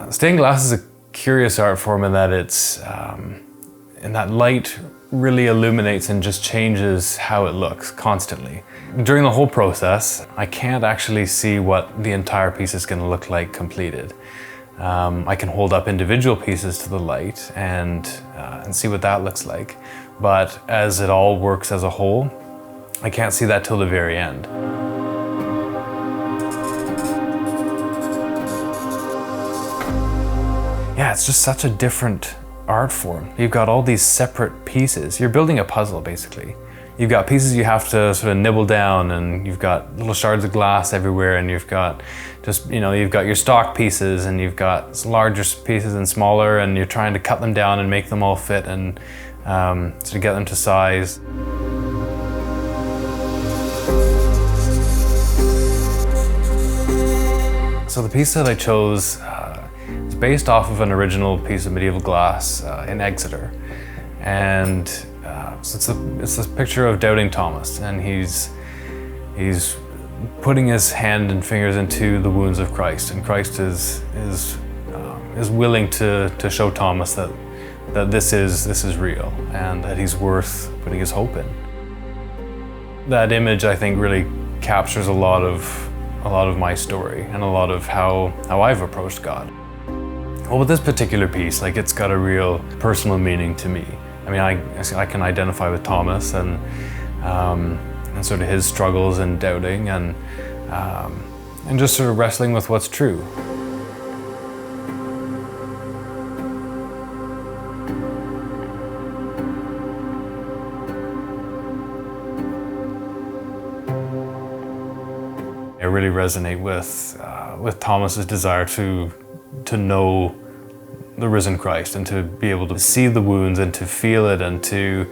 Stained glass is a curious art form in that in that light really illuminates and just changes how it looks constantly. During the whole process, I can't actually see what the entire piece is going to look like completed. I can hold up individual pieces to the light and see what that looks like. But as it all works as a whole, I can't see that till the very end. Yeah, it's just such a different art form. You've got all these separate pieces. You're building a puzzle, basically. You've got pieces you have to sort of nibble down, and you've got little shards of glass everywhere, and you've got just, you've got your stock pieces, and you've got larger pieces and smaller, and you're trying to cut them down and make them all fit and to get them to size. So the piece that I chose is based off of an original piece of medieval glass in Exeter, and so it's this picture of doubting Thomas, and he's putting his hand and fingers into the wounds of Christ, and Christ is willing to show Thomas that this is real and that he's worth putting his hope in. That image, I think, really captures a lot of my story and a lot of how I've approached God. Well, with this particular piece, it's got a real personal meaning to me. I mean, I can identify with Thomas and sort of his struggles and doubting and just sort of wrestling with what's true. I really resonate with Thomas's desire to know the risen Christ and to be able to see the wounds and to feel it and to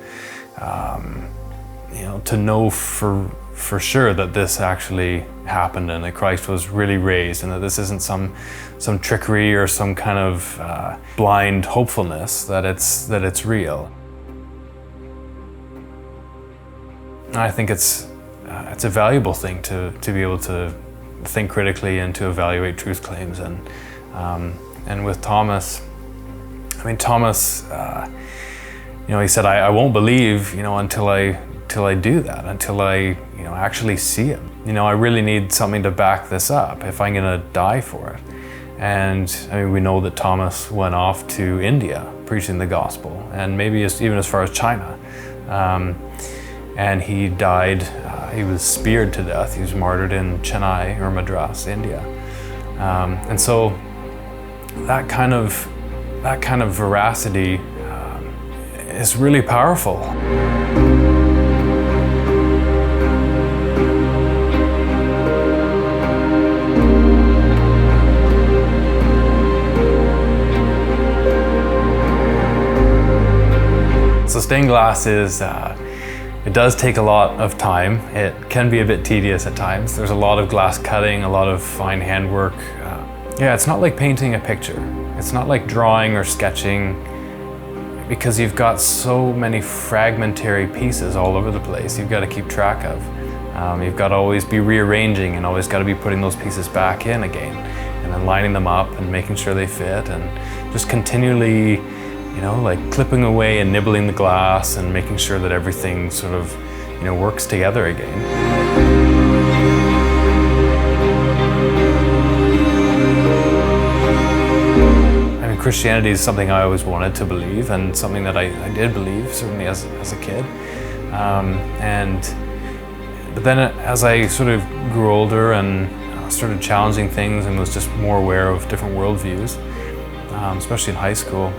know for sure that this actually happened and that Christ was really raised and that this isn't some trickery or some kind of blind hopefulness, that it's real. And I think it's a valuable thing to be able to think critically and to evaluate truth claims. And with Thomas, Thomas, he said, I won't believe, until I do that, until I, actually see him. I really need something to back this up if I'm gonna die for it. And we know that Thomas went off to India preaching the gospel, and maybe even as far as China. And he died, he was speared to death. He was martyred in Chennai or Madras, India. And so that kind of veracity is really powerful. So stained glass it does take a lot of time. It can be a bit tedious at times. There's a lot of glass cutting, a lot of fine handwork. Yeah, it's not like painting a picture. It's not like drawing or sketching, because you've got so many fragmentary pieces all over the place you've got to keep track of. You've got to always be rearranging and always got to be putting those pieces back in again and then lining them up and making sure they fit and just continually clipping away and nibbling the glass and making sure that everything sort of, works together again. Christianity is something I always wanted to believe, and something that I did believe, certainly as a kid. But then as I sort of grew older and started challenging things and was just more aware of different worldviews, especially in high school,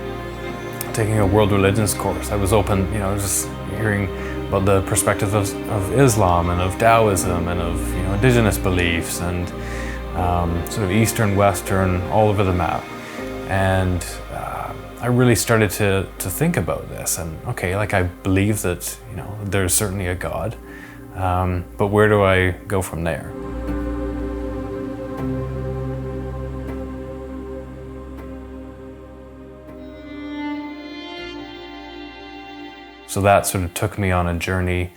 taking a world religions course, I was open, just hearing about the perspectives of Islam and of Taoism and of indigenous beliefs and sort of Eastern, Western, all over the map. And I really started to think about this, and I believe that there's certainly a God, but where do I go from there? So that sort of took me on a journey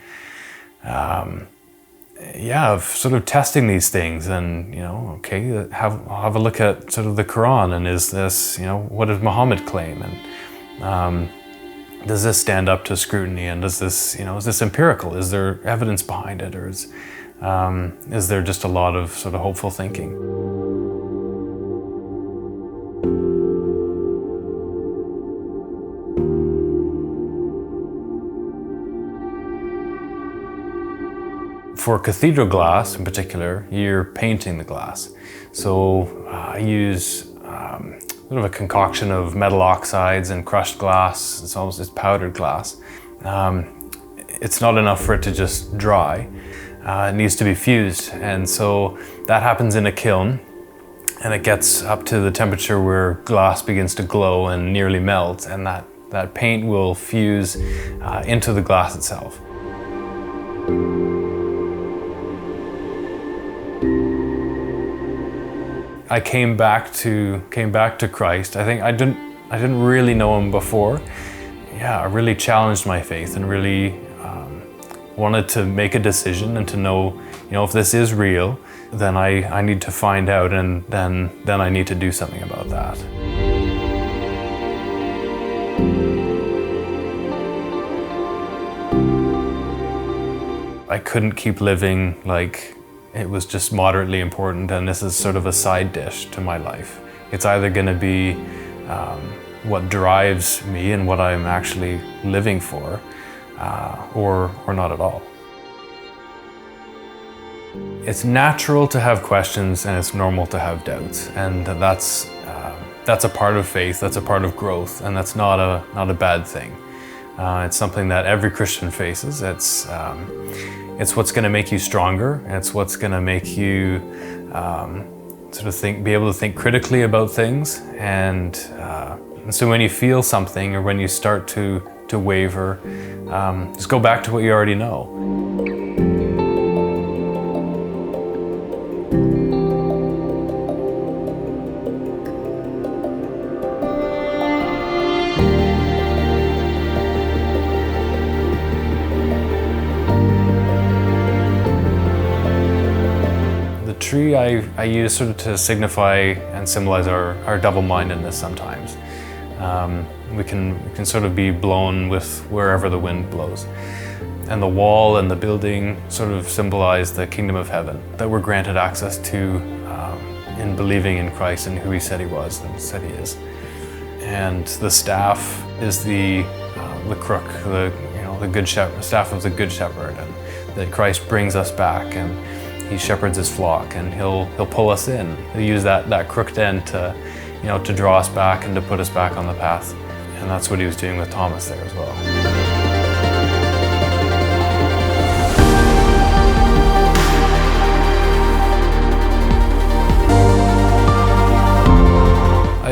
yeah, of sort of testing these things and, okay, I'll have a look at sort of the Quran, and is this, what does Muhammad claim? And does this stand up to scrutiny? And does this, is this empirical? Is there evidence behind it? Or is there just a lot of sort of hopeful thinking? For cathedral glass in particular, you're painting the glass. So I use sort of a concoction of metal oxides and crushed glass. It's powdered glass. It's not enough for it to just dry. It needs to be fused. And so that happens in a kiln, and it gets up to the temperature where glass begins to glow and nearly melt, and that paint will fuse into the glass itself. I came back to Christ. I think I didn't really know him before. Yeah, I really challenged my faith and really wanted to make a decision and to know, if this is real, then I need to find out, and then I need to do something about that. I couldn't keep living like it was just moderately important and this is sort of a side dish to my life. It's either going to be what drives me and what I'm actually living for, or not at all. It's natural to have questions and it's normal to have doubts, and that's a part of faith, that's a part of growth, and that's not a bad thing. It's something that every Christian faces. It's what's going to make you stronger. It's what's going to make you be able to think critically about things. And so when you feel something, or when you start to waver, just go back to what you already know. Tree I use sort of to signify and symbolize our double-mindedness sometimes. We can sort of be blown with wherever the wind blows. And the wall and the building sort of symbolize the kingdom of heaven that we're granted access to in believing in Christ and who he said he was and said he is. And the staff is the crook, the good shepherd, staff of the good shepherd, and that Christ brings us back, and he shepherds his flock, and he'll pull us in. He'll use that crooked end to draw us back and to put us back on the path. And that's what he was doing with Thomas there as well.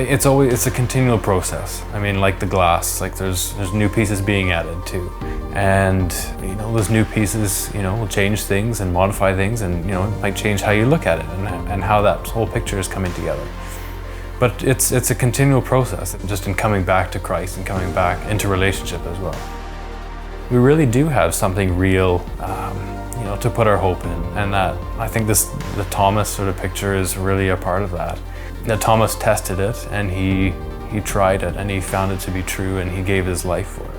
It's a continual process. I mean, like the glass, like there's new pieces being added too. And those new pieces, will change things and modify things, and it might change how you look at it and how that whole picture is coming together. But it's a continual process, just in coming back to Christ and coming back into relationship as well. We really do have something real, to put our hope in, and that I think the Thomas sort of picture is really a part of that. That Thomas tested it, and he tried it, and he found it to be true, and he gave his life for it.